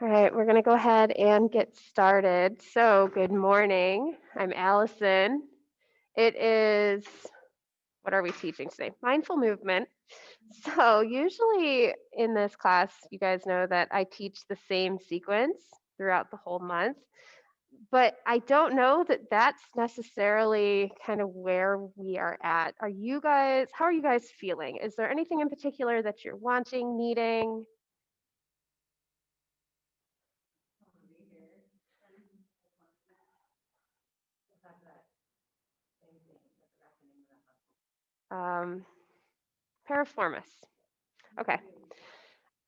All right, we're going to go ahead and get started. So, good morning. I'm Allison. It is, what are we teaching today? Mindful movement. So, usually in this class, you guys know that I teach the same sequence throughout the whole month, but I don't know that that's necessarily kind of where we are at. How are you guys feeling? Is there anything in particular that you're wanting, needing? Um, Piriformis. Okay.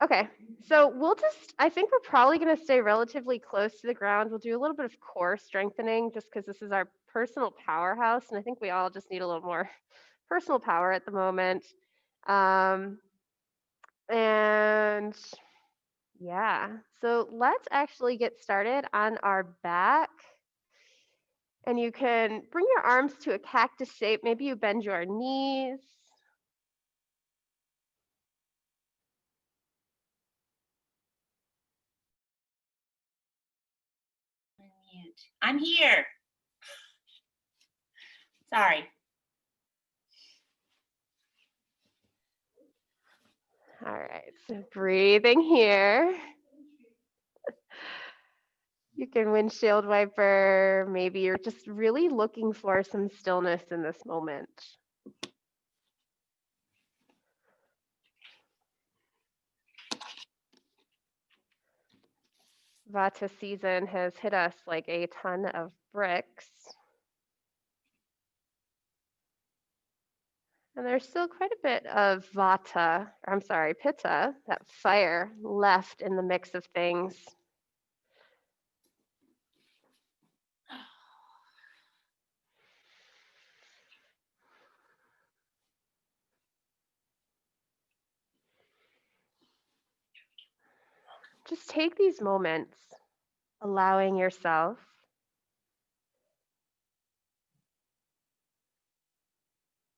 Okay. So I think we're probably going to stay relatively close to the ground. We'll do a little bit of core strengthening just because this is our personal powerhouse. And I think we all just need a little more personal power at the moment. Um, and yeah, so let's actually get started on our back. And you can bring your arms to a cactus shape. Maybe you bend your knees. I'm here. Sorry. All right, so breathing here. You can windshield wiper. Maybe you're just really looking for some stillness in this moment. Vata season has hit us like a ton of bricks. And there's still quite a bit of pitta, that fire left in the mix of things. Just take these moments, allowing yourself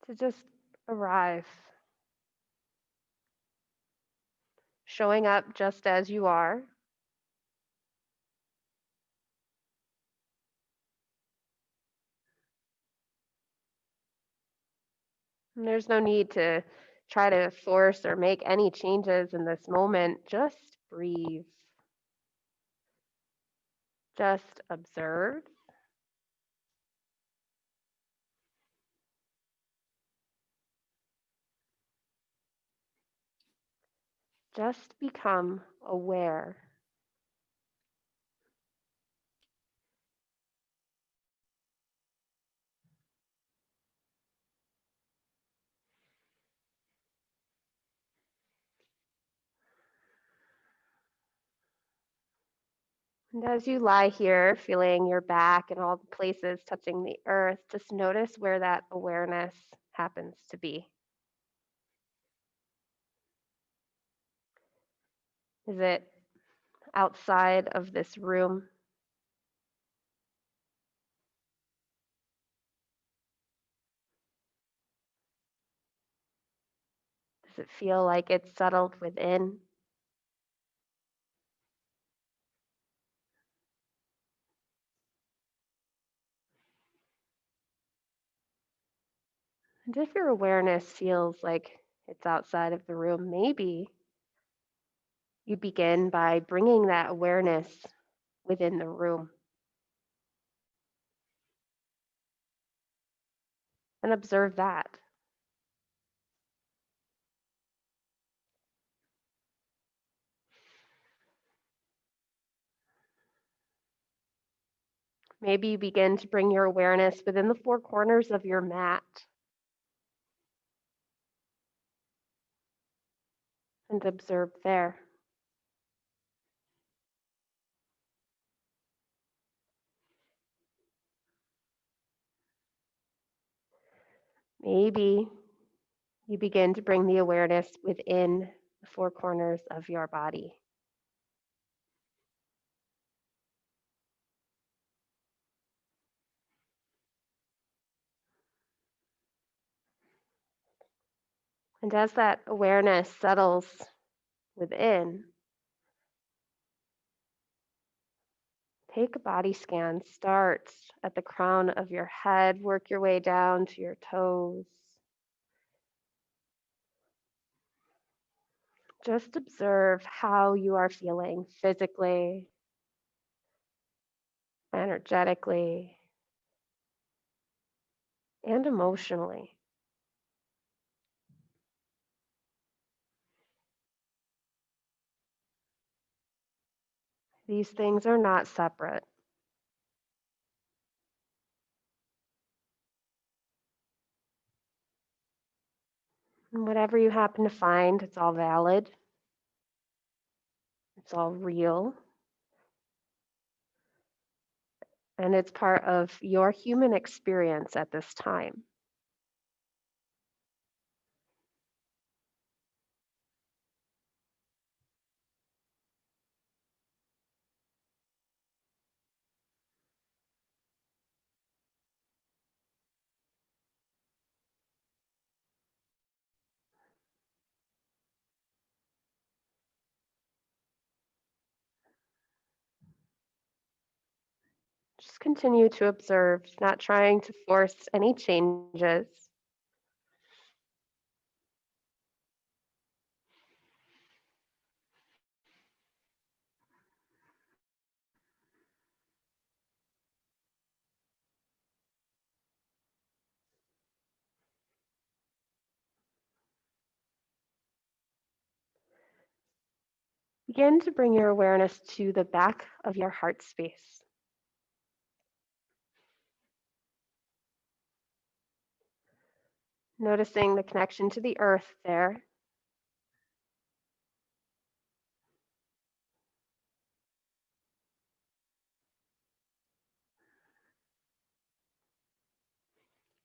to just arrive, showing up just as you are. And there's no need to try to force or make any changes in this moment. Just breathe. Just observe. Just become aware. And as you lie here, feeling your back and all the places touching the earth, just notice where that awareness happens to be. Is it outside of this room? Does it feel like it's settled within? And if your awareness feels like it's outside of the room, maybe you begin by bringing that awareness within the room and observe that. Maybe you begin to bring your awareness within the four corners of your mat and observe there. Maybe you begin to bring the awareness within the four corners of your body. And as that awareness settles within, Take a body scan. Start at the crown of your head, work your way down to your toes. Just observe how you are feeling physically, energetically, and emotionally. These things are not separate. And whatever you happen to find, it's all valid, it's all real, and it's part of your human experience at this time. Just continue to observe, not trying to force any changes. Begin to bring your awareness to the back of your heart space. Noticing the connection to the earth there.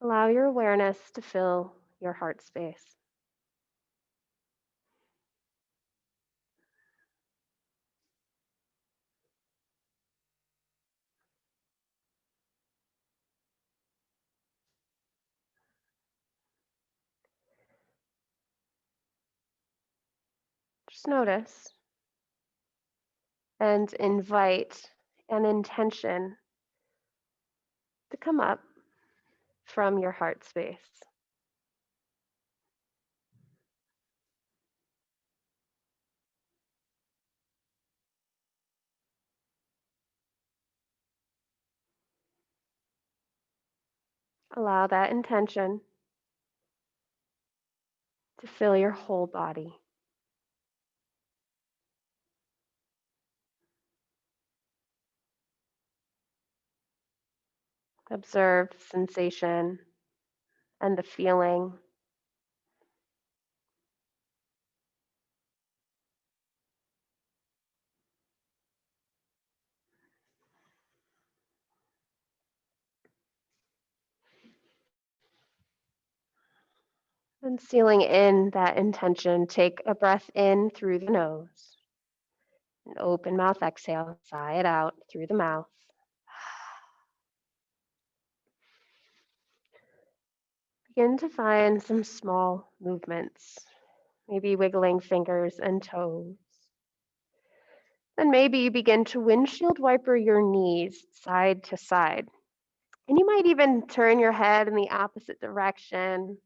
Allow your awareness to fill your heart space. Just notice and invite an intention to come up from your heart space. Allow that intention to fill your whole body. Observe the sensation and the feeling. And sealing in that intention, take a breath in through the nose. An open mouth exhale, sigh it out through the mouth. Begin to find some small movements, maybe wiggling fingers and toes. Then maybe you begin to windshield wiper your knees side to side. And you might even turn your head in the opposite direction.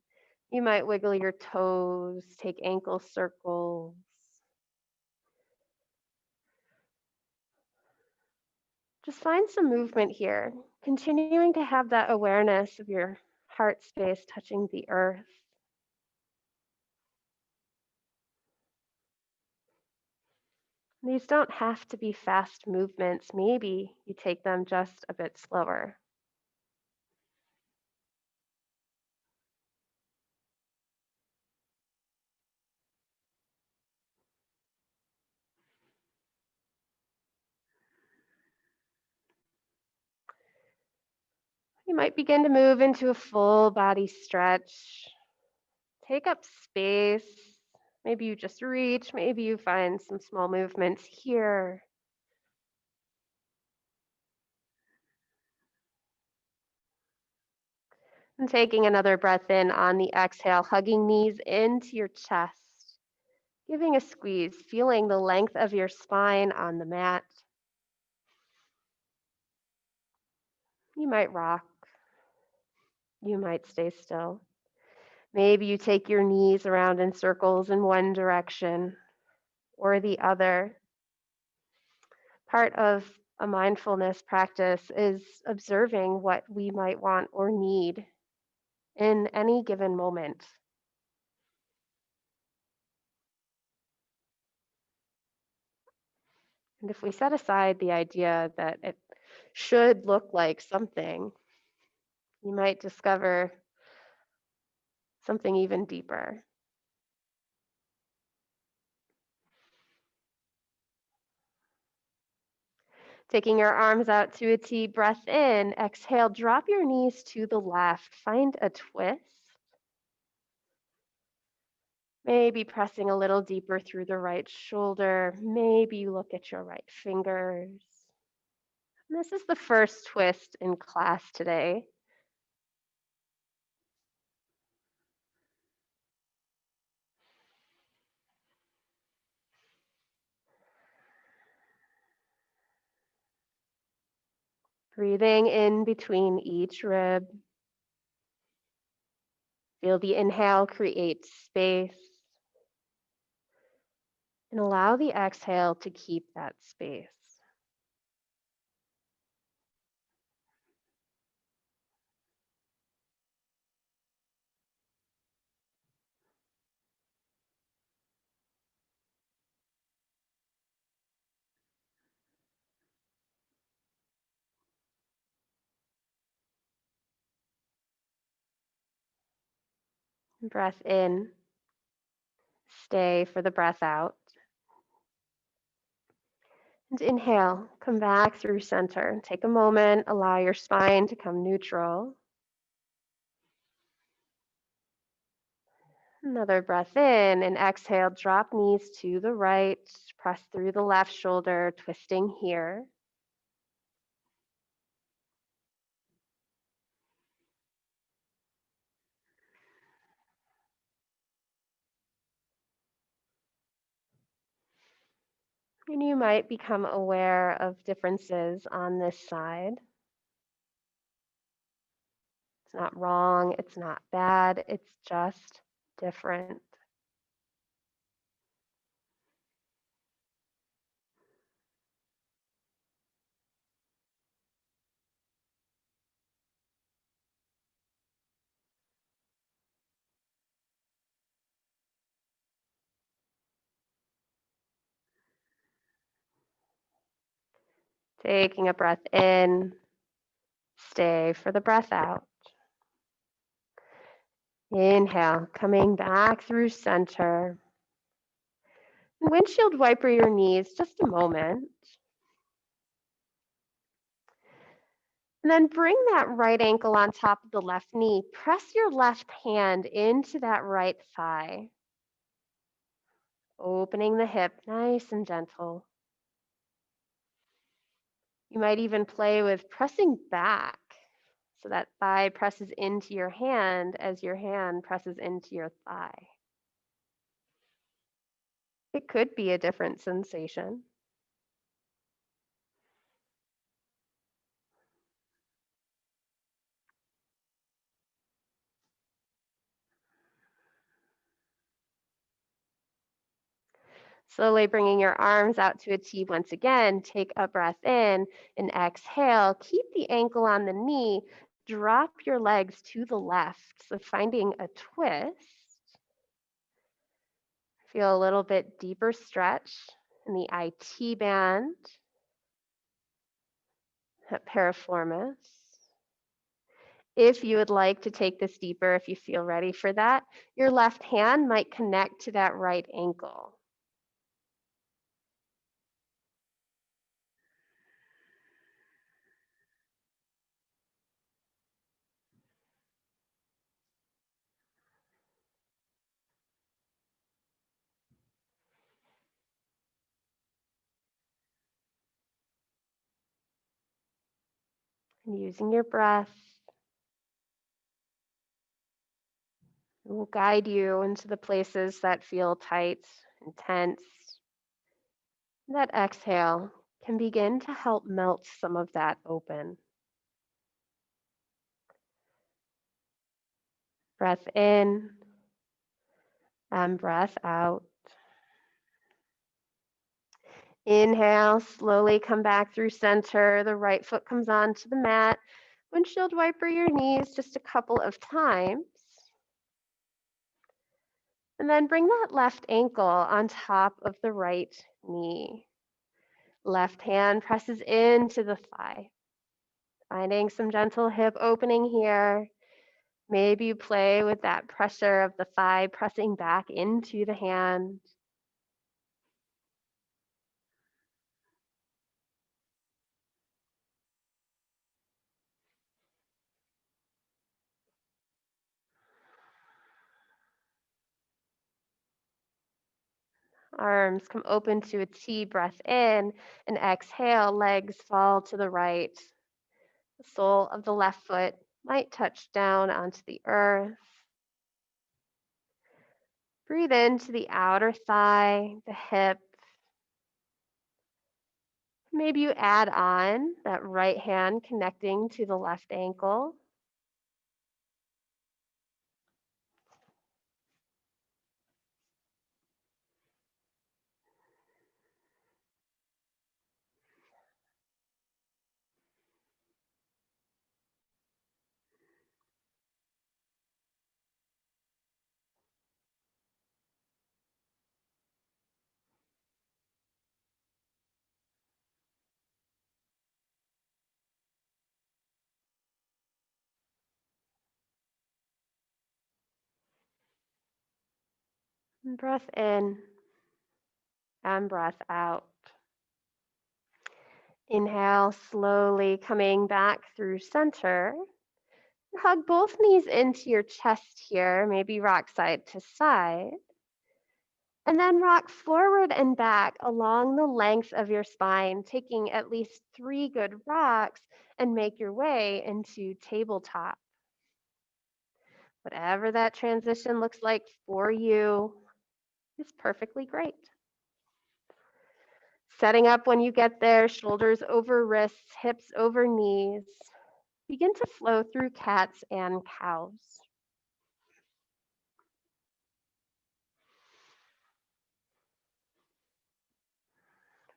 You might wiggle your toes, take ankle circles. Just find some movement here, continuing to have that awareness of your heart space touching the earth. These don't have to be fast movements. Maybe you take them just a bit slower. You might begin to move into a full body stretch. Take up space. Maybe you just reach, maybe you find some small movements here. And taking another breath in on the exhale, hugging knees into your chest, giving a squeeze, feeling the length of your spine on the mat. You might rock, you might stay still. Maybe you take your knees around in circles in one direction or the other. Part of a mindfulness practice is observing what we might want or need in any given moment. And if we set aside the idea that it should look like something, you might discover something even deeper. Taking your arms out to a T, breath in, exhale, drop your knees to the left, find a twist. Maybe pressing a little deeper through the right shoulder. Maybe you look at your right fingers. And this is the first twist in class today. Breathing in between each rib. Feel the inhale create space. And allow the exhale to keep that space. Breath in. Stay for the breath out. And inhale, come back through center. Take a moment, allow your spine to come neutral. Another breath in and exhale, drop knees to the right, press through the left shoulder, twisting here. And you might become aware of differences on this side. It's not wrong, it's not bad, it's just different. Taking a breath in, stay for the breath out. Inhale, coming back through center. Windshield wiper your knees just a moment. And then bring that right ankle on top of the left knee. Press your left hand into that right thigh. Opening the hip nice and gentle. You might even play with pressing back so that thigh presses into your hand as your hand presses into your thigh. It could be a different sensation. Slowly bringing your arms out to a T once again. Take a breath in and exhale. Keep the ankle on the knee. Drop your legs to the left. So finding a twist. Feel a little bit deeper stretch in the IT band, at piriformis. If you would like to take this deeper, if you feel ready for that, your left hand might connect to that right ankle. And using your breath, it will guide you into the places that feel tight and tense. That exhale can begin to help melt some of that open. Breath in and breath out. Inhale, slowly come back through center. The right foot comes onto the mat. Windshield wiper your knees just a couple of times. And then bring that left ankle on top of the right knee. Left hand presses into the thigh. Finding some gentle hip opening here. Maybe you play with that pressure of the thigh pressing back into the hand. Arms come open to a T, breath in, and exhale, legs fall to the right. The sole of the left foot might touch down onto the earth. Breathe into the outer thigh, the hip. Maybe you add on that right hand connecting to the left ankle. And breath in and breath out. Inhale, slowly coming back through center. Hug both knees into your chest here, maybe rock side to side. And then rock forward and back along the length of your spine, taking at least 3 good rocks and make your way into tabletop. Whatever that transition looks like for you is perfectly great. Setting up when you get there, shoulders over wrists, hips over knees. Begin to flow through cats and cows.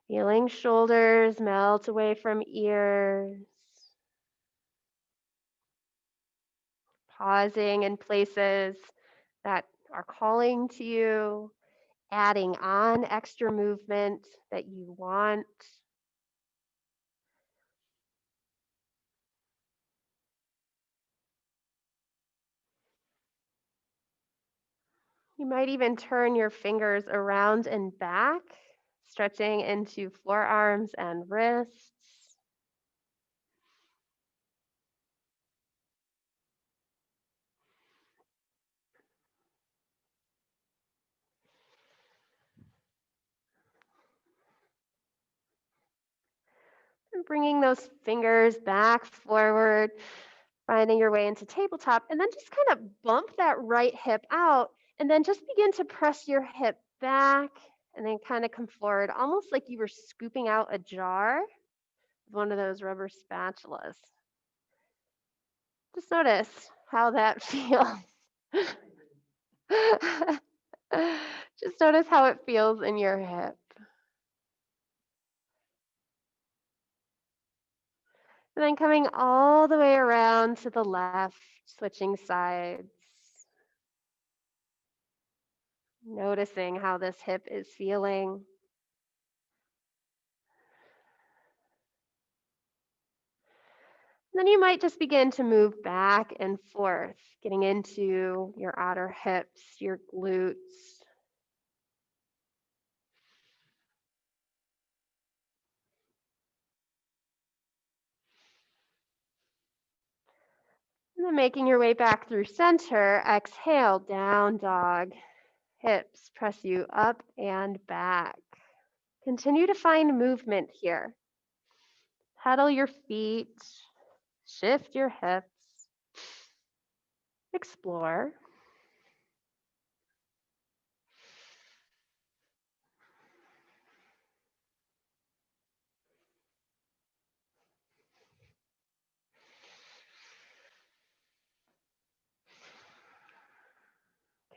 Feeling shoulders melt away from ears. Pausing in places that are calling to you, adding on extra movement that you want. You might even turn your fingers around and back, stretching into forearms and wrists. And bringing those fingers back forward, finding your way into tabletop, and then just kind of bump that right hip out, and then just begin to press your hip back, and then kind of come forward, almost like you were scooping out a jar with one of those rubber spatulas. Just notice how that feels. Just notice how it feels in your hip. And then coming all the way around to the left, switching sides. Noticing how this hip is feeling. Then you might just begin to move back and forth, getting into your outer hips, your glutes. And then making your way back through center, exhale, down dog. Hips press you up and back. Continue to find movement here. Pedal your feet, shift your hips, explore.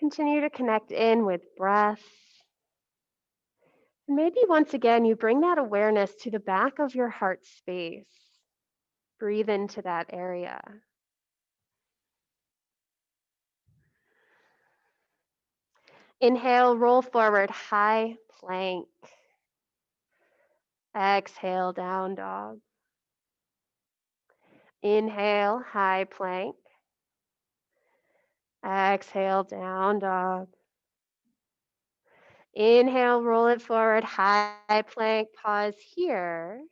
Continue to connect in with breath. And maybe once again, you bring that awareness to the back of your heart space. Breathe into that area. Inhale, roll forward, high plank. Exhale, down dog. Inhale, high plank. Exhale, down dog. Inhale, roll it forward, high plank. Pause here.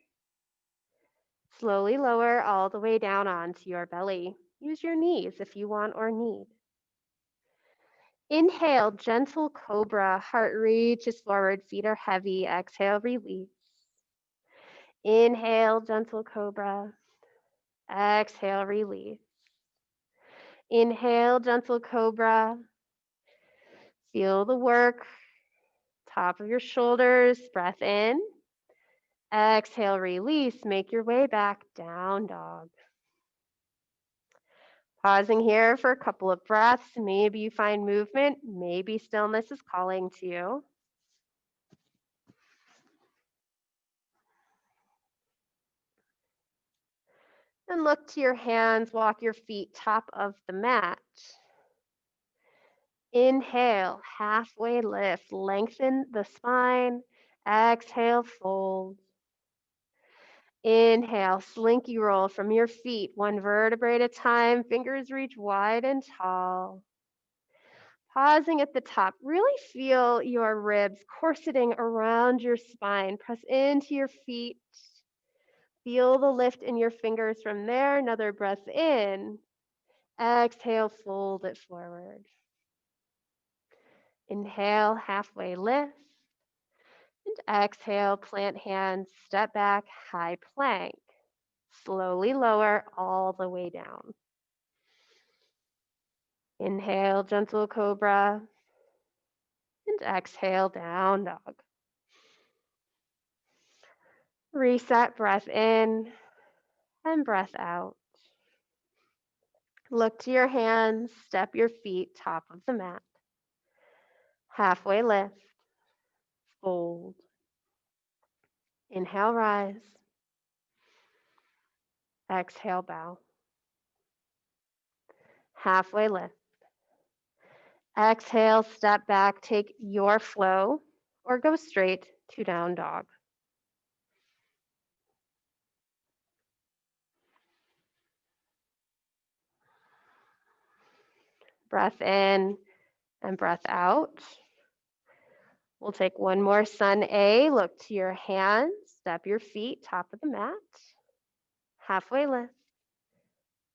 Slowly lower all the way down onto your belly. Use your knees if you want or need. Inhale, gentle cobra. Heart reaches forward, feet are heavy. Exhale, release. Inhale, gentle cobra. Exhale, release. Inhale, gentle cobra. Feel the work. Top of your shoulders, breath in. Exhale, release. Make your way back, down dog. Pausing here for a couple of breaths. Maybe you find movement. Maybe stillness is calling to you. And look to your hands. Walk your feet top of the mat. Inhale, halfway lift. Lengthen the spine. Exhale, fold. Inhale, slinky roll from your feet, one vertebrae at a time. Fingers reach wide and tall. Pausing at the top, really feel your ribs corseting around your spine. Press into your feet. Feel the lift in your fingers from there. Another breath in. Exhale, fold it forward. Inhale, halfway lift. And exhale, plant hands, step back, high plank. Slowly lower all the way down. Inhale, gentle cobra. And exhale, down dog. Reset, breath in and breath out. Look to your hands, step your feet, top of the mat. Halfway lift, fold. Inhale, rise. Exhale, bow. Halfway lift. Exhale, step back, take your flow, or go straight to down dog. Breath in and breath out. We'll take one more sun A. Look to your hands, step your feet, top of the mat. Halfway lift,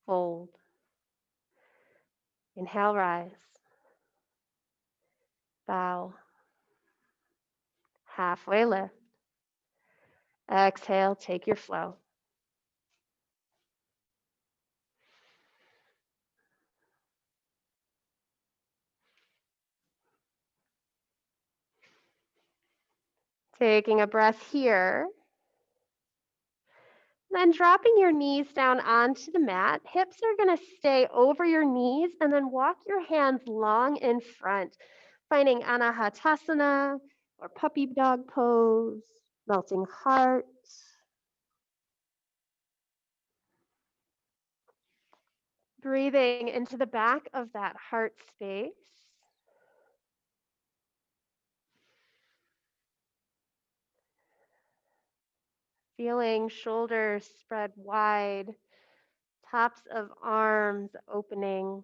fold. Inhale, rise. Bow. Halfway lift. Exhale, take your flow. Taking a breath here. Then dropping your knees down onto the mat. Hips are going to stay over your knees, and then walk your hands long in front, finding Anahatasana or puppy dog pose, melting heart. Breathing into the back of that heart space. Feeling shoulders spread wide, tops of arms opening.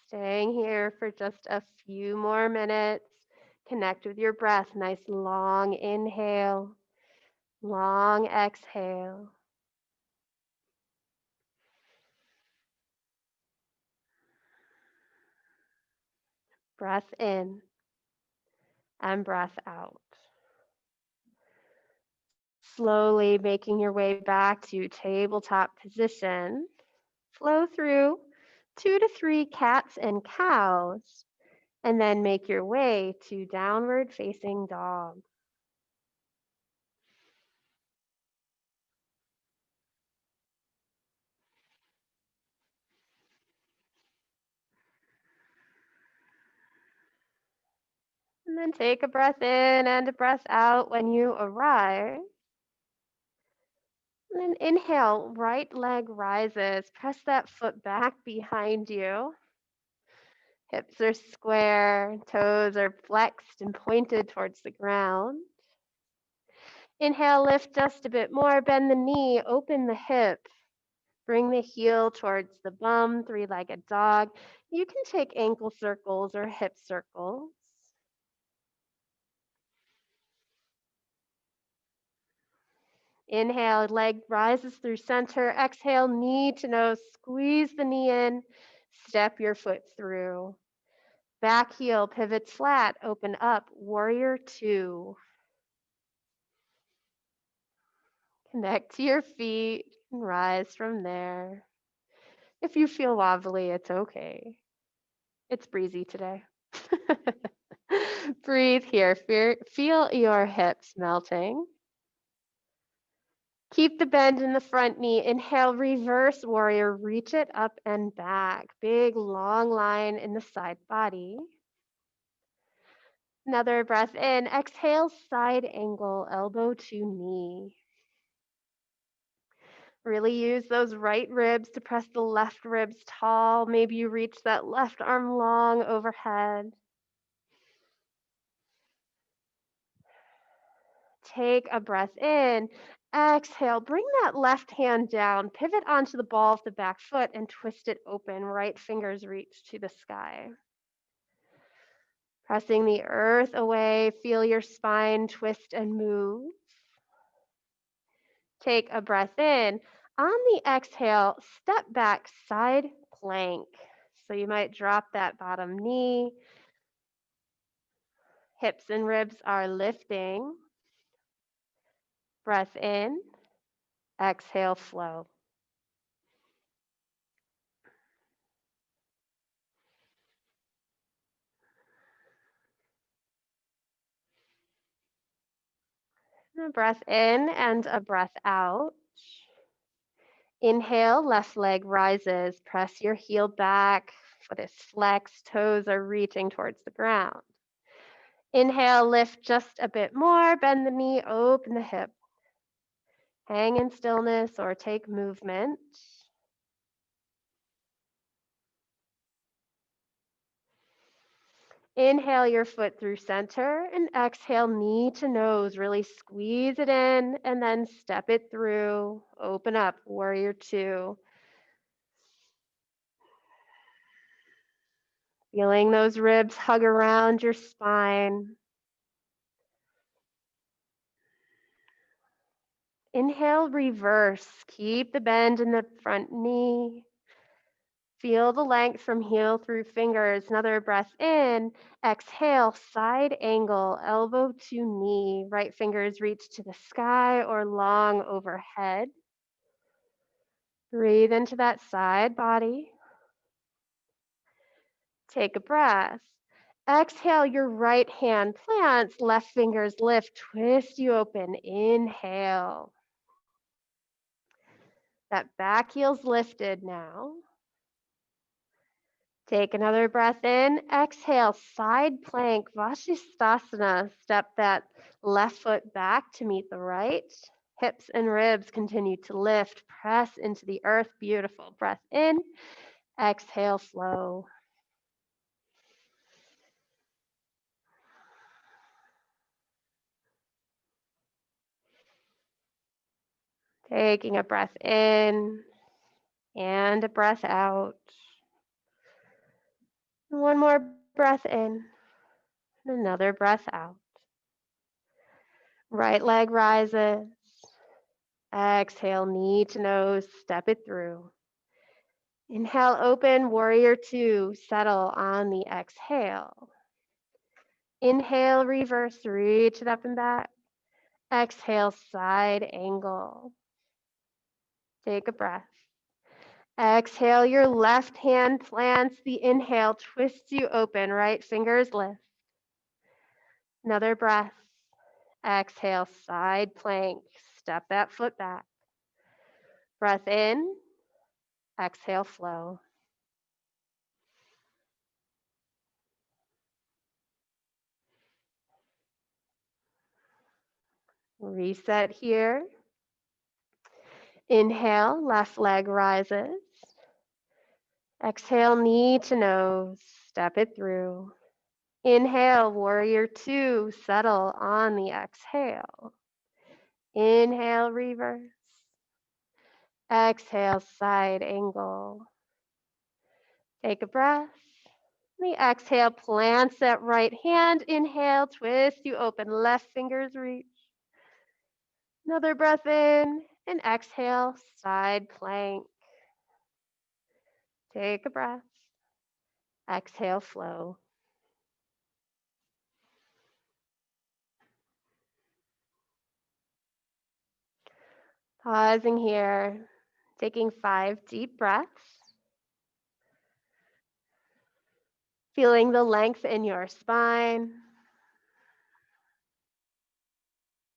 Staying here for just a few more minutes. Connect with your breath. Nice long inhale, long exhale. Breath in and breath out. Slowly making your way back to tabletop position. Flow through 2 to 3 cats and cows, and then make your way to downward facing dog. And then take a breath in and a breath out when you arrive. And then inhale, right leg rises. Press that foot back behind you. Hips are square, toes are flexed and pointed towards the ground. Inhale, lift just a bit more, bend the knee, open the hip. Bring the heel towards the bum, three-legged dog. You can take ankle circles or hip circles. Inhale, leg rises through center. Exhale, knee to nose, squeeze the knee in, step your foot through. Back heel pivots flat, open up, warrior two. Connect to your feet and rise from there. If you feel wobbly, it's okay. It's breezy today. Breathe here. Feel your hips melting. Keep the bend in the front knee. Inhale, reverse warrior. Reach it up and back. Big, long line in the side body. Another breath in. Exhale, side angle, elbow to knee. Really use those right ribs to press the left ribs tall. Maybe you reach that left arm long overhead. Take a breath in. Exhale, bring that left hand down, pivot onto the ball of the back foot and twist it open. Right fingers reach to the sky. Pressing the earth away, feel your spine twist and move. Take a breath in. On the exhale, step back, side plank. So you might drop that bottom knee. Hips and ribs are lifting. Breath in, exhale, flow. A breath in and a breath out. Inhale, left leg rises. Press your heel back. Foot is flexed. Toes are reaching towards the ground. Inhale, lift just a bit more. Bend the knee, open the hip. Hang in stillness or take movement. Inhale your foot through center and exhale knee to nose. Really squeeze it in and then step it through. Open up, warrior two. Feeling those ribs hug around your spine. Inhale, reverse. Keep the bend in the front knee. Feel the length from heel through fingers. Another breath in. Exhale, side angle, elbow to knee. Right fingers reach to the sky or long overhead. Breathe into that side body. Take a breath. Exhale, your right hand plants, left fingers lift, twist you open. Inhale. That back heel's lifted now. Take another breath in. Exhale, side plank, Vashisthasana. Step that left foot back to meet the right. Hips and ribs continue to lift. Press into the earth. Beautiful. Breath in. Exhale, flow. Taking a breath in and a breath out. One more breath in, and another breath out. Right leg rises. Exhale, knee to nose, step it through. Inhale, open, warrior two, settle on the exhale. Inhale, reverse, reach it up and back. Exhale, side angle. Take a breath. Exhale, your left hand plants the inhale, twists you open, right fingers lift. Another breath. Exhale, side plank. Step that foot back. Breath in. Exhale, flow. Reset here. Inhale, left leg rises. Exhale, knee to nose. Step it through. Inhale, warrior two. Settle on the exhale. Inhale, reverse. Exhale, side angle. Take a breath. The exhale, plants that right hand. Inhale, twist you open. Left fingers reach. Another breath in. And exhale, side plank. Take a breath. Exhale, flow. Pausing here, taking 5 deep breaths. Feeling the length in your spine,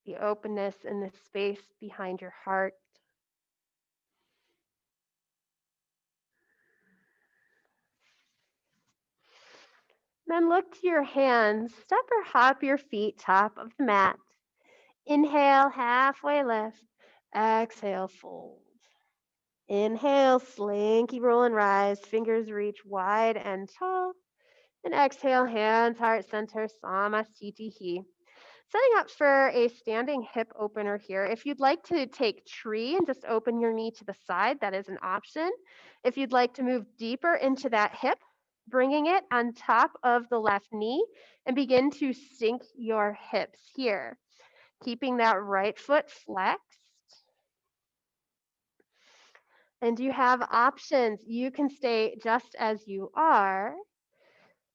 the openness in the space behind your heart. Then look to your hands, step or hop your feet top of the mat. Inhale, halfway lift. Exhale, fold. Inhale, slinky roll and rise. Fingers reach wide and tall. And exhale, hands, heart center, Samasthiti. Setting up for a standing hip opener here. If you'd like to take tree and just open your knee to the side, that is an option. If you'd like to move deeper into that hip, bringing it on top of the left knee and begin to sink your hips here. Keeping that right foot flexed. And you have options. You can stay just as you are.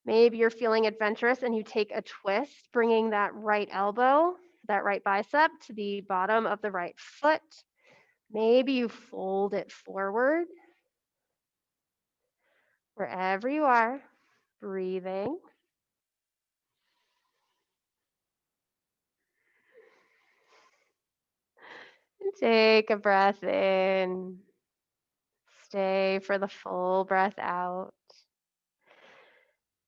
Maybe you're feeling adventurous and you take a twist, bringing that right elbow, that right bicep to the bottom of the right foot. Maybe you fold it forward. Wherever you are, breathing. And take a breath in. Stay for the full breath out.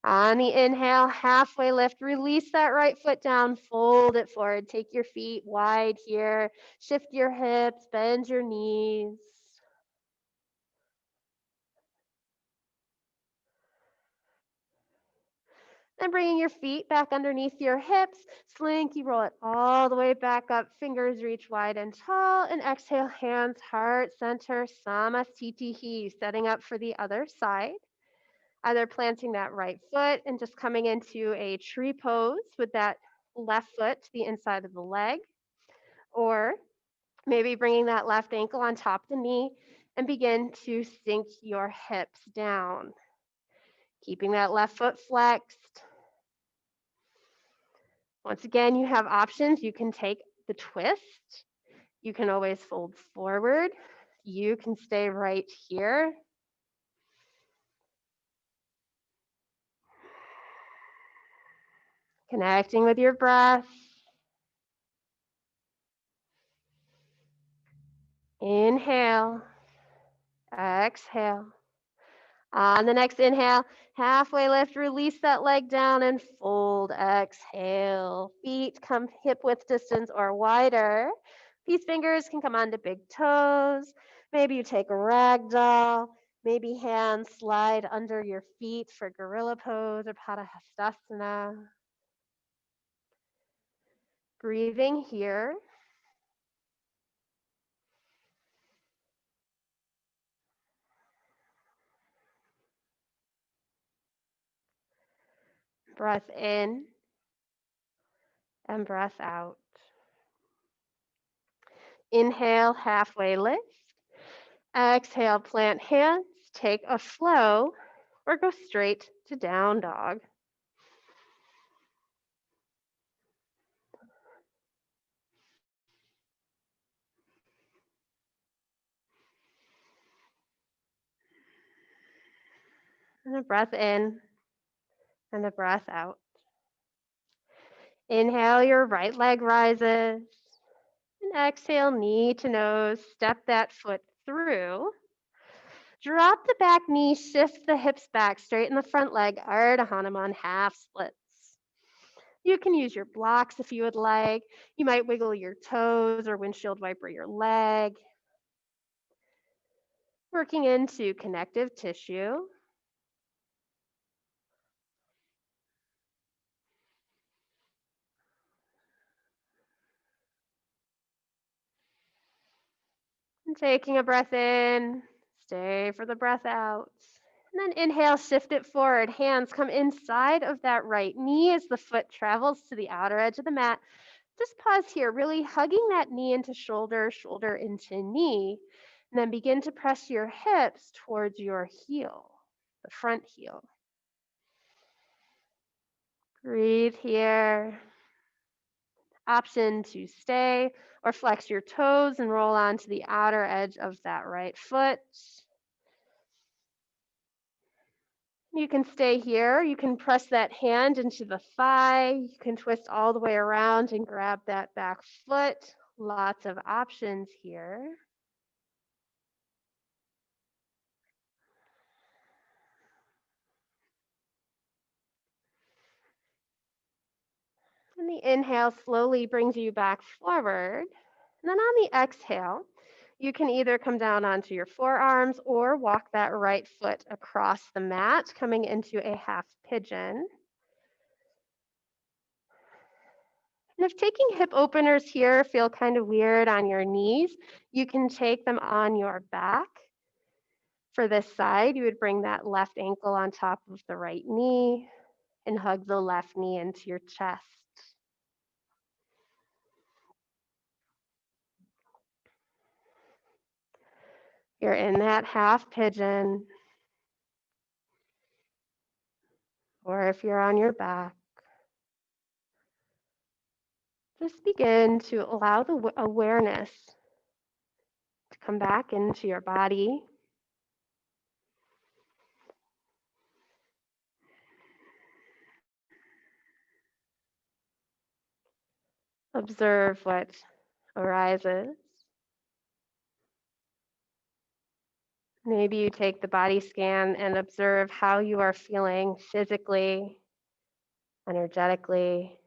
On the inhale, halfway lift, release that right foot down, fold it forward. Take your feet wide here. Shift your hips, bend your knees. Then bringing your feet back underneath your hips, slinky roll it all the way back up, fingers reach wide and tall, and exhale, hands, heart, center, Samasthiti, setting up for the other side. Either planting that right foot and just coming into a tree pose with that left foot to the inside of the leg, or maybe bringing that left ankle on top of the knee and begin to sink your hips down. Keeping that left foot flexed. Once again, you have options. You can take the twist. You can always fold forward. You can stay right here. Connecting with your breath. Inhale. Exhale. On the next inhale, halfway lift, release that leg down and fold. Exhale. Feet come hip width distance or wider. These fingers can come onto big toes. Maybe you take a ragdoll. Maybe hands slide under your feet for gorilla pose or padahastasana. Breathing here. Breath in and breath out. Inhale, halfway lift. Exhale, plant hands, take a flow, or go straight to down dog. And a breath in and a breath out. Inhale, your right leg rises. And exhale, knee to nose, step that foot through. Drop the back knee, shift the hips back, straighten the front leg, Ardha Hanuman half splits. You can use your blocks if you would like. You might wiggle your toes or windshield wiper your leg. Working into connective tissue. And taking a breath in, stay for the breath out. And then inhale, shift it forward. Hands come inside of that right knee as the foot travels to the outer edge of the mat. Just pause here, really hugging that knee into shoulder, shoulder into knee. And then begin to press your hips towards your heel, the front heel. Breathe here. Option to stay or flex your toes and roll onto the outer edge of that right foot. You can stay here. You can press that hand into the thigh. You can twist all the way around and grab that back foot. Lots of options here. And the inhale slowly brings you back forward. And then on the exhale, you can either come down onto your forearms or walk that right foot across the mat, coming into a half pigeon. And if taking hip openers here feel kind of weird on your knees, you can take them on your back. For this side, you would bring that left ankle on top of the right knee and hug the left knee into your chest. You're in that half pigeon, or if you're on your back, just begin to allow the awareness to come back into your body. Observe what arises. Maybe you take the body scan and observe how you are feeling physically, energetically,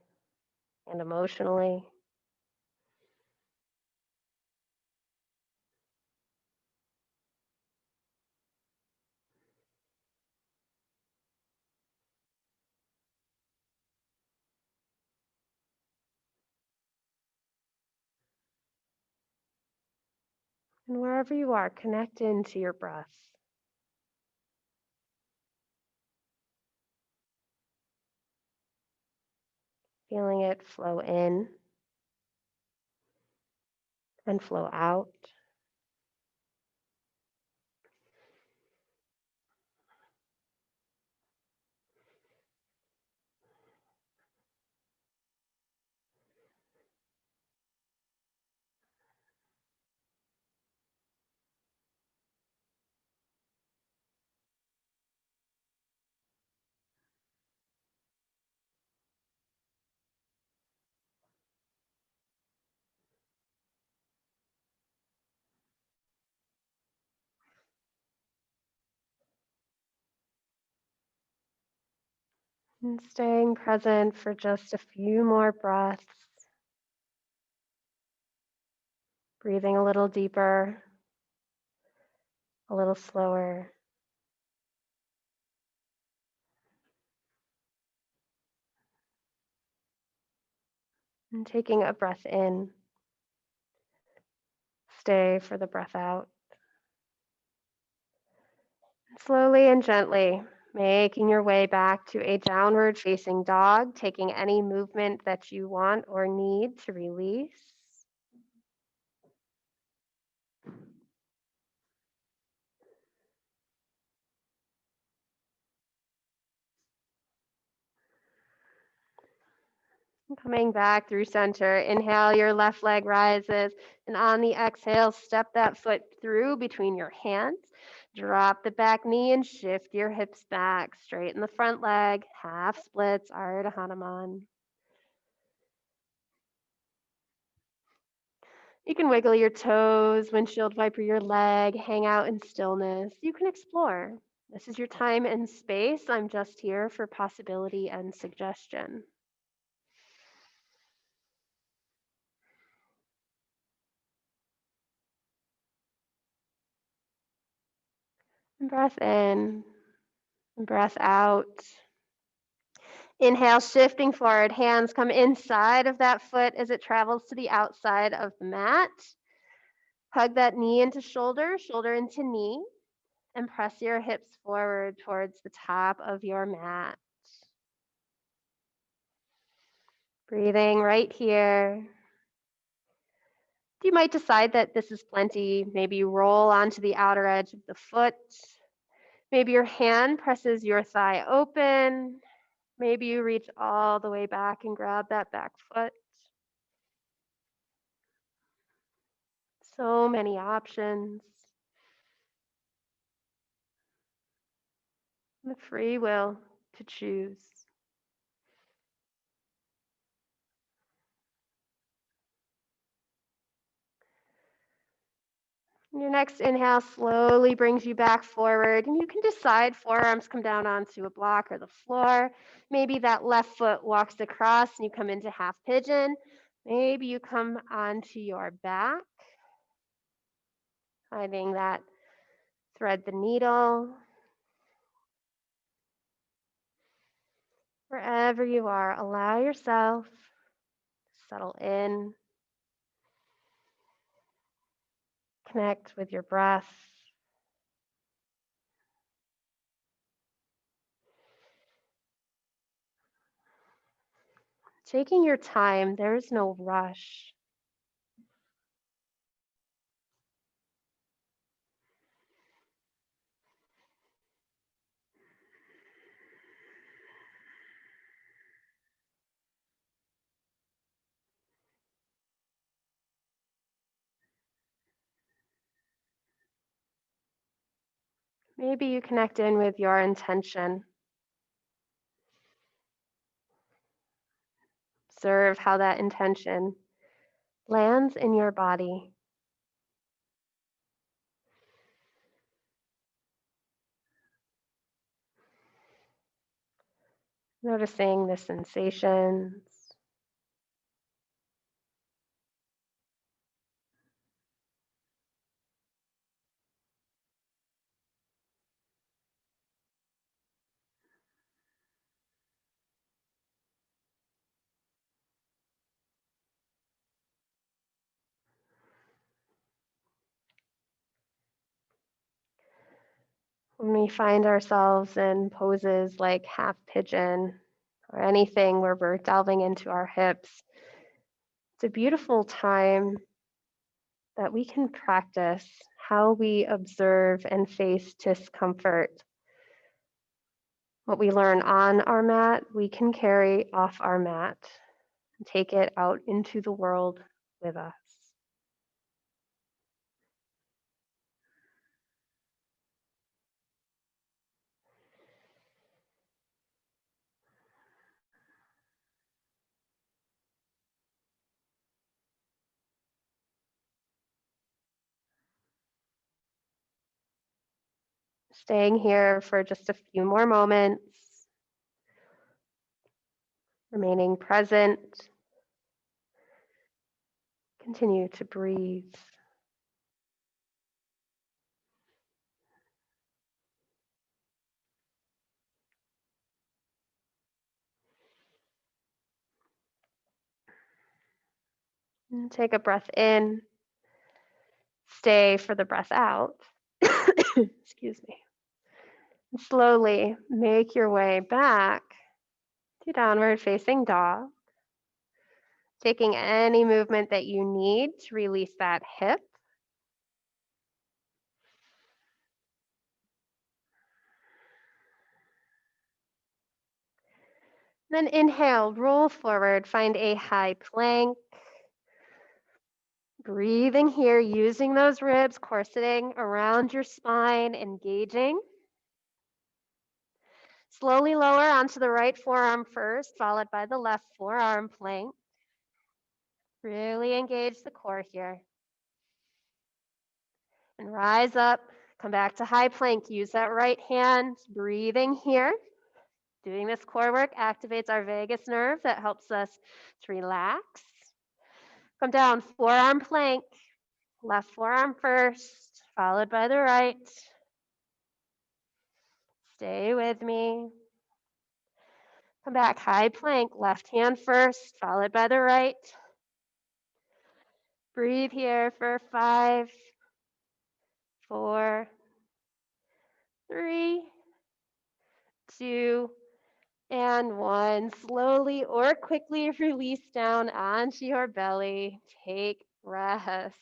and emotionally. And wherever you are, connect into your breath. Feeling it flow in and flow out. And staying present for just a few more breaths. Breathing a little deeper, a little slower. And taking a breath in. Stay for the breath out. Slowly and gently, making your way back to a downward facing dog, taking any movement that you want or need to release. Coming back through center, inhale, your left leg rises, and on the exhale, step that foot through between your hands. Drop the back knee and shift your hips back. Straighten the front leg. Half splits, Ardha Hanuman. You can wiggle your toes, windshield wiper your leg, hang out in stillness. You can explore. This is your time and space. I'm just here for possibility and suggestion. And breath in and breath out. Inhale, shifting forward. Hands come inside of that foot as it travels to the outside of the mat. Hug that knee into shoulder, shoulder into knee, and press your hips forward towards the top of your mat. Breathing right here. You might decide that this is plenty. Maybe you roll onto the outer edge of the foot. Maybe your hand presses your thigh open. Maybe you reach all the way back and grab that back foot. So many options. The free will to choose. Your next inhale slowly brings you back forward, and you can decide forearms come down onto a block or the floor. Maybe that left foot walks across and you come into half pigeon. Maybe you come onto your back, finding that thread the needle. Wherever you are, allow yourself to settle in, connect with your breath. Taking your time, there's no rush. Maybe you connect in with your intention. Observe how that intention lands in your body. Noticing the sensations. When we find ourselves in poses like half pigeon or anything where we're delving into our hips, it's a beautiful time that we can practice how we observe and face discomfort. What we learn on our mat, we can carry off our mat and take it out into the world with us. Staying here for just a few more moments, remaining present. Continue to breathe. And take a breath in. Stay for the breath out. Excuse me. And slowly make your way back to downward facing dog. Taking any movement that you need to release that hip. Then inhale, roll forward, find a high plank. Breathing here, using those ribs, corseting around your spine, engaging. Slowly lower onto the right forearm first, followed by the left forearm plank. Really engage the core here. And rise up, come back to high plank. Use that right hand, breathing here. Doing this core work activates our vagus nerve that helps us to relax. Come down, forearm plank. Left forearm first, followed by the right. Stay with me. Come back, high plank, left hand first, followed by the right. Breathe here for 5, 4, 3, 2, and 1. Slowly or quickly release down onto your belly. Take rest.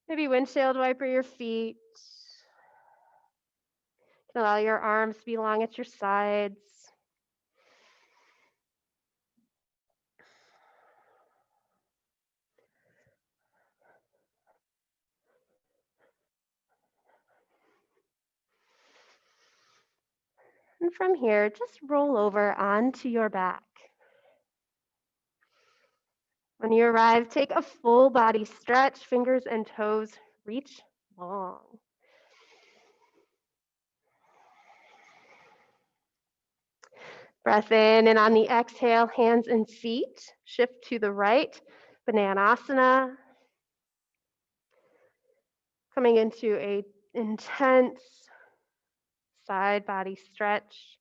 Maybe windshield wiper your feet. You can allow your arms to be long at your sides. And from here, just roll over onto your back. When you arrive, take a full body stretch, fingers and toes reach long. Breath in, and on the exhale, hands and feet shift to the right, Bananasana. Coming into a intense side body stretch.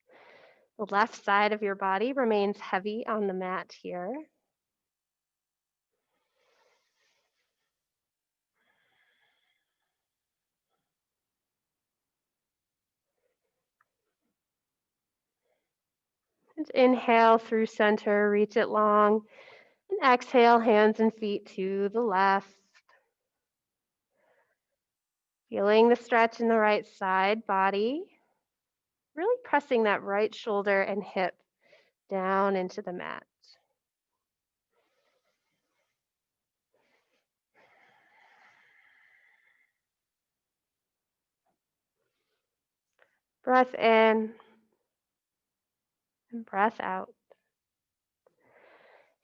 The left side of your body remains heavy on the mat here. And inhale through center, reach it long. And exhale, hands and feet to the left. Feeling the stretch in the right side body. Really pressing that right shoulder and hip down into the mat. Breath in and breath out.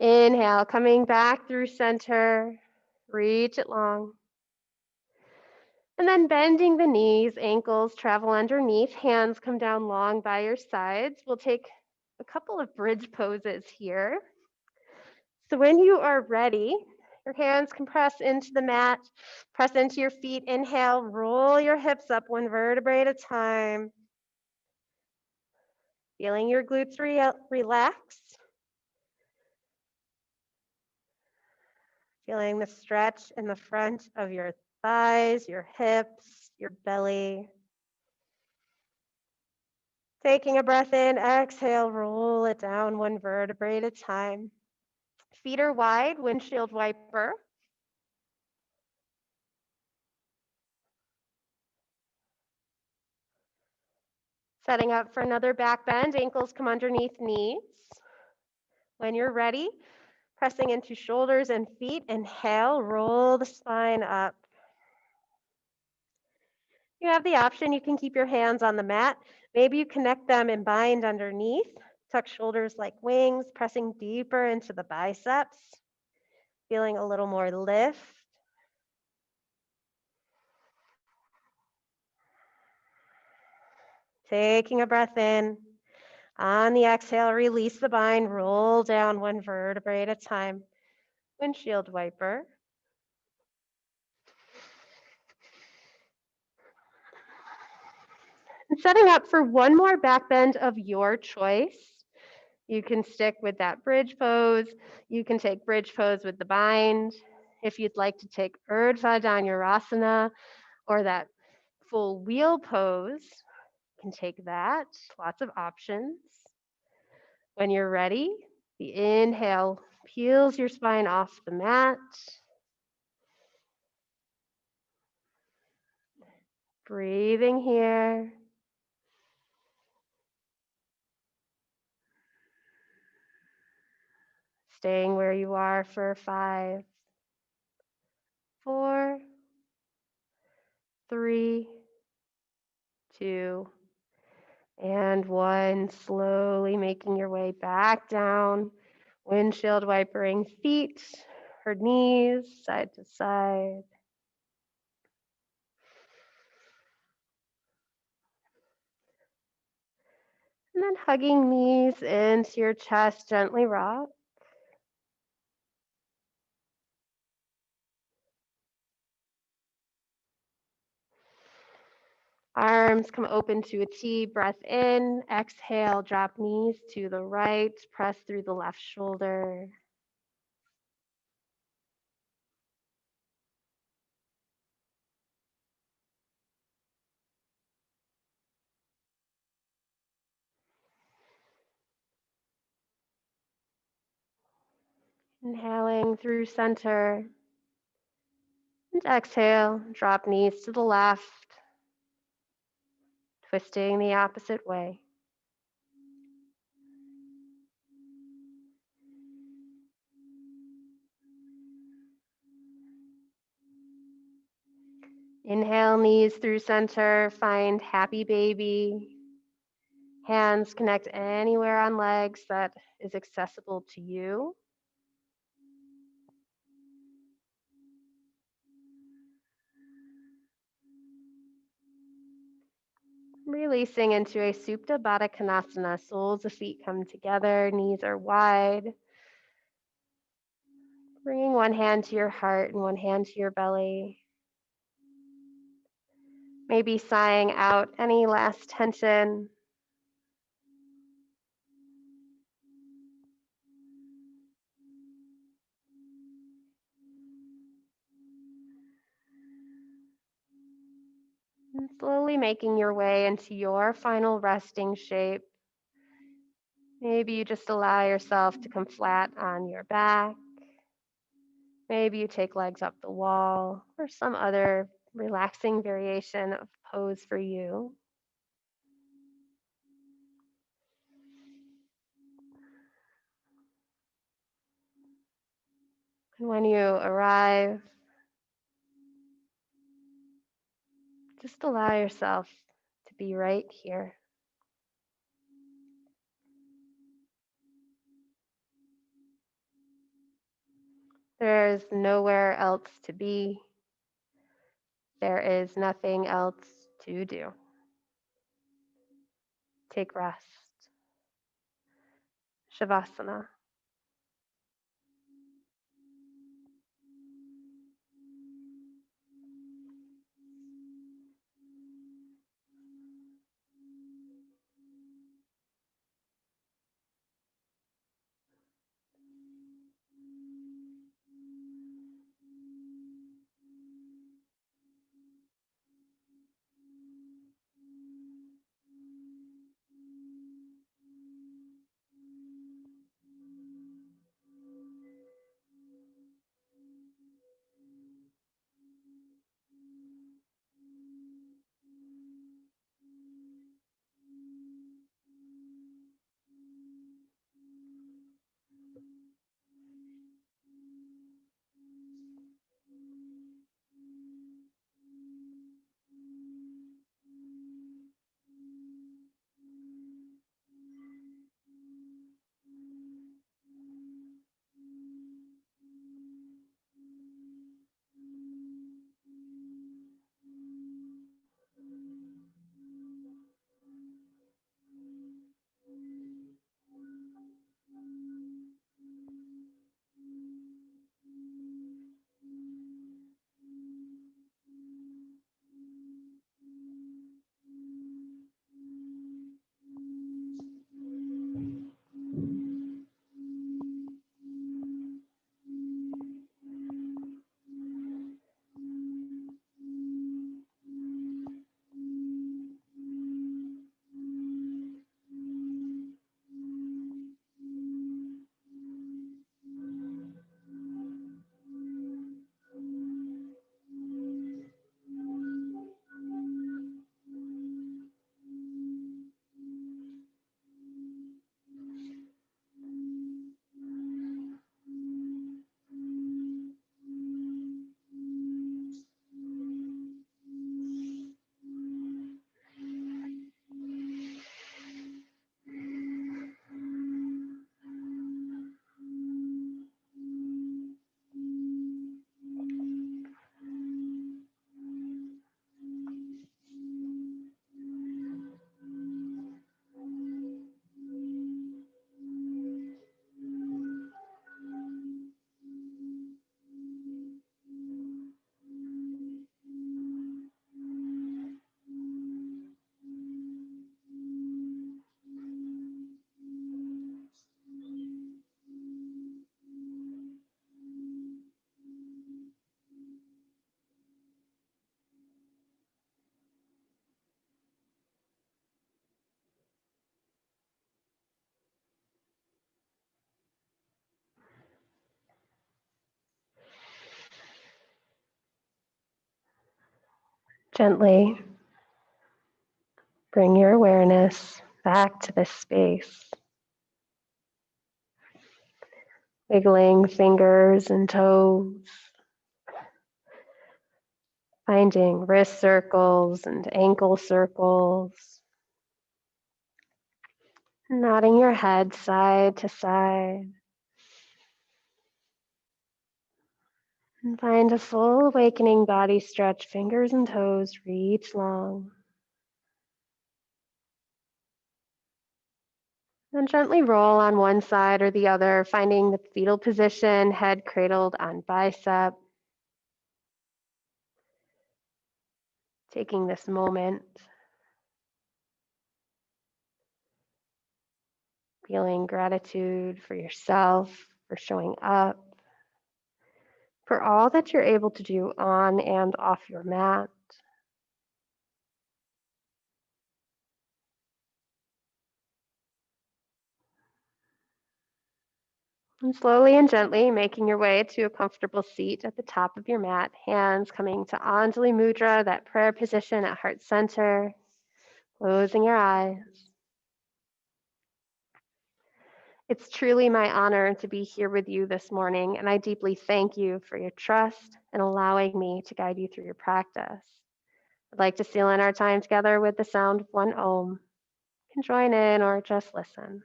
Inhale, coming back through center, reach it long. And then bending the knees, ankles travel underneath, hands come down long by your sides. We'll take a couple of bridge poses here. So when you are ready, your hands can press into the mat, press into your feet. Inhale, roll your hips up one vertebrae at a time. Feeling your glutes relax. Feeling the stretch in the front of your thighs, your hips, your belly. Taking a breath in, exhale, roll it down one vertebrae at a time. Feet are wide, windshield wiper. Setting up for another back bend, ankles come underneath knees. When you're ready, pressing into shoulders and feet, inhale, roll the spine up. You have the option, you can keep your hands on the mat. Maybe you connect them and bind underneath. Tuck shoulders like wings, pressing deeper into the biceps. Feeling a little more lift. Taking a breath in. On the exhale, release the bind, roll down one vertebrae at a time. Windshield wiper. And setting up for one more back bend of your choice. You can stick with that bridge pose. You can take bridge pose with the bind. If you'd like to take Urdhva Dhanurasana or that full wheel pose, you can take that. Lots of options. When you're ready, the inhale peels your spine off the mat. Breathing here. Staying where you are for 5, 3, 2, and 1. Slowly making your way back down. Windshield wipering feet or knees side to side. And then hugging knees into your chest, gently rock. Arms come open to a T, breath in, exhale, drop knees to the right, press through the left shoulder. Inhaling through center. And exhale, drop knees to the left, twisting the opposite way. Inhale, knees through center, find happy baby. Hands connect anywhere on legs that is accessible to you. Releasing into a Supta Baddha Konasana. Soles of feet come together, knees are wide. Bringing one hand to your heart and one hand to your belly. Maybe sighing out any last tension. And slowly making your way into your final resting shape. Maybe you just allow yourself to come flat on your back. Maybe you take legs up the wall or some other relaxing variation of pose for you. And when you arrive, just allow yourself to be right here. There is nowhere else to be. There is nothing else to do. Take rest. Shavasana. Gently bring your awareness back to this space, wiggling fingers and toes, finding wrist circles and ankle circles, nodding your head side to side, and find a full awakening body stretch. Fingers and toes reach long. Then gently roll on one side or the other, finding the fetal position, head cradled on bicep. Taking this moment, feeling gratitude for yourself, for showing up, for all that you're able to do on and off your mat. And slowly and gently making your way to a comfortable seat at the top of your mat, hands coming to Anjali Mudra, that prayer position at heart center, closing your eyes. It's truly my honor to be here with you this morning, and I deeply thank you for your trust and allowing me to guide you through your practice. I'd like to seal in our time together with the sound of one Om. You can join in or just listen.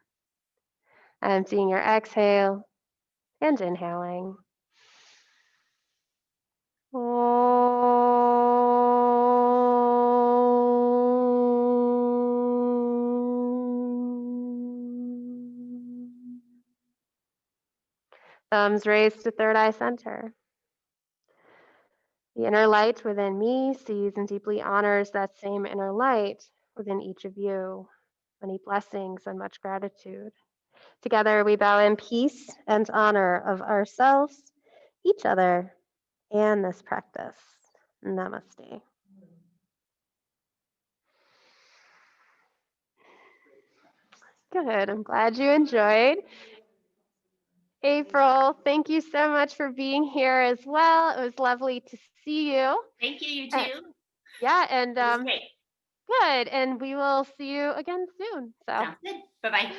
Emptying your exhale and inhaling. Om. Thumbs raised to third eye center. The inner light within me sees and deeply honors that same inner light within each of you. Many blessings and much gratitude. Together we bow in peace and honor of ourselves, each other, and this practice. Namaste. Good. I'm glad you enjoyed. April, thank you so much for being here as well. It was lovely to see you. Thank you, you Uh, too. Yeah, and It was great. good. And we will see you again soon. So Sounds good. Bye-bye.